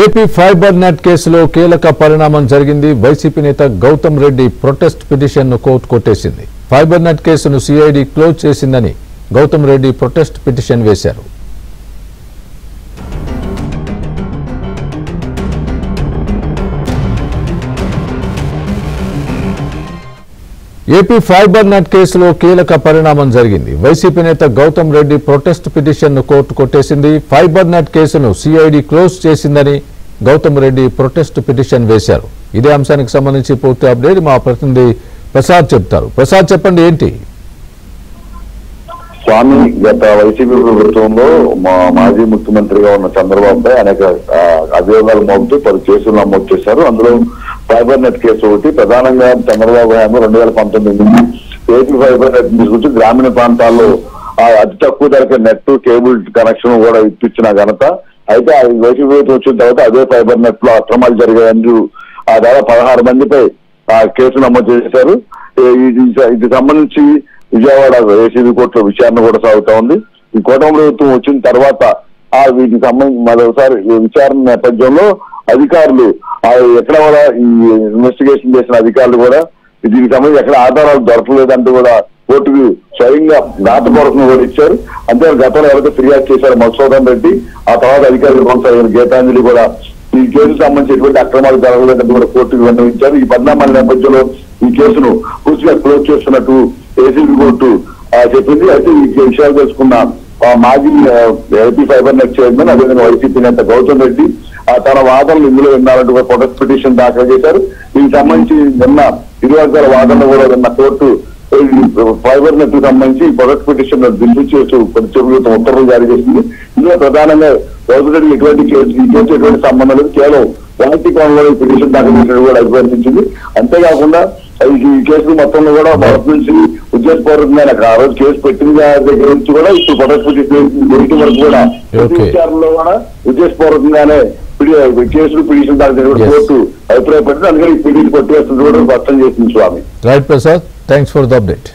AP fibre net కేసులో కీలక పరిణామం జరిగింది. వైసీపీ నేత గౌతమ్ రెడ్డి ప్రొటెస్ట్ పిటిషన్ను కోర్టు కొట్టేసింది. ఫైబర్ నెట్ కేసును సిఐడి క్లోజ్ చేసిందని గౌతమ్ రెడ్డి ప్రొటెస్ట్ పిటిషన్ వేశారు. ఏపీ ఫైబర్ నెట్ కేసులో కీలక పరిణామం జరిగింది. వైసీపీ నేత గౌతమ్ రెడ్డి ప్రొటెస్ట్ పిటిషన్ను కోర్టు కొట్టేసింది. ఫైబర్ నెట్ కేసును సిఐడి క్లోజ్ చేసిందని గౌతమ్ రెడ్డి ప్రొటెస్ట్ పిటిషన్ వేశారు. ఇదే అంశానికి సంబంధించి పూర్తి అప్డేట్ మా ప్రతినిధి ప్రసాద్ చెప్తారు. ప్రసాద్, చెప్పండి ఏంటి? స్వామి, గత వైసీపీ ప్రభుత్వంలో మాజీ ముఖ్యమంత్రిగా ఉన్న చంద్రబాబుపై అనేక అభియోగాలు మోపుతూ 10 కేసులు నమోదు చేశారు. అందులో ఫైబర్ నెట్ కేసు ఒకటి. ప్రధానంగా చంద్రబాబు హయాంలో 2019 ఏపీ ఫైబర్ నెట్ తీసుకొచ్చి గ్రామీణ ప్రాంతాల్లో అతి తక్కువ ధరకే నెట్ కేబుల్ కనెక్షన్ కూడా ఇప్పించిన ఘనత. అయితే వైసీపీ ప్రభుత్వం వచ్చిన తర్వాత అదే ఫైబర్ నెట్ లో అక్రమాలు జరిగాయని దాదాపు 16 మందిపై కేసు నమోదు చేశారు. ఇది సంబంధించి విజయవాడ ఏసీబీ కోర్టులో విచారణ కూడా సాగుతా ఉంది. ఈ కూటమి ప్రభుత్వం వచ్చిన తర్వాత వీటికి సంబంధించి మరోసారి విచారణ నేపథ్యంలో అధికారులు ఎక్కడ కూడా ఈ ఇన్వెస్టిగేషన్ చేసిన అధికారులు కూడా దీనికి సంబంధించి ఎక్కడ ఆధారాలు దొరకలేదంటూ కూడా కోర్టుకు స్వయంగా రాతపూర్వకంగా కూడా ఇచ్చారు. అంతే గతంలో ఎవరైతే ఫిర్యాదు చేశారో మధుసూదన్ రెడ్డి, ఆ తర్వాత అధికారులు కొనసాగిన గీతాంజలి కూడా ఈ కేసుకు సంబంధించి ఎటువంటి అక్రమాలు జరగలేదంటూ కూడా కోర్టుకు విన్నవించారు. ఈ పరిణామాల నేపథ్యంలో ఈ కేసును పూర్తిగా క్లోజ్ చేస్తున్నట్టు ఏసీబీ కోర్టు చెప్పింది. అయితే ఈ విషయాలు తెలుసుకున్న మాజీ ఏపీ ఫైబర్ నెట్ చైర్మన్, అదేవిధంగా వైసీపీ నేత గౌతమ్ రెడ్డి తన వాదనలు ఇందులో విన్నారంటూ ప్రొటెస్ట్ పిటిషన్ దాఖలు చేశారు. దీనికి సంబంధించి నిన్న 2 వర్గాల వాదనలు కూడా విన్న కోర్టు ఫైబర్ నెట్ కు సంబంధించి ప్రొటెస్ట్ పిటిషన్ దిల్లు చేస్తూ ప్రభుత్వం ఉత్తర్వులు జారీ చేసింది. ఇందులో ప్రధానంగా గౌతమ్ రెడ్డి ఎటువంటి ఎటువంటి సంబంధం లేదు, కేవలం వాటి కోణంలో ఈ పిటిషన్ దాఖలు చేసినట్టు కూడా అభివర్తించింది. అంతేకాకుండా ఈ కేసులు మొత్తంలో కూడా మొదటి నుంచి ఉద్దేశపూర్వకంగా ఆ రోజు కేసు పెట్టిన దగ్గర నుంచి కూడా ఇప్పుడు ప్రొటెస్ట్ పిటిషన్ వరకు కూడా విచారణలో కూడా ఉద్దేశపూర్వకంగానే కేసులు పిటిషన్ దాఖలు కోర్టు అభిప్రాయపడింది. అందుకని ఈ పిటిషన్ కొట్టివేస్తుంది కూడా స్పష్టం చేసింది. Swami, right Prasad, thanks for the update.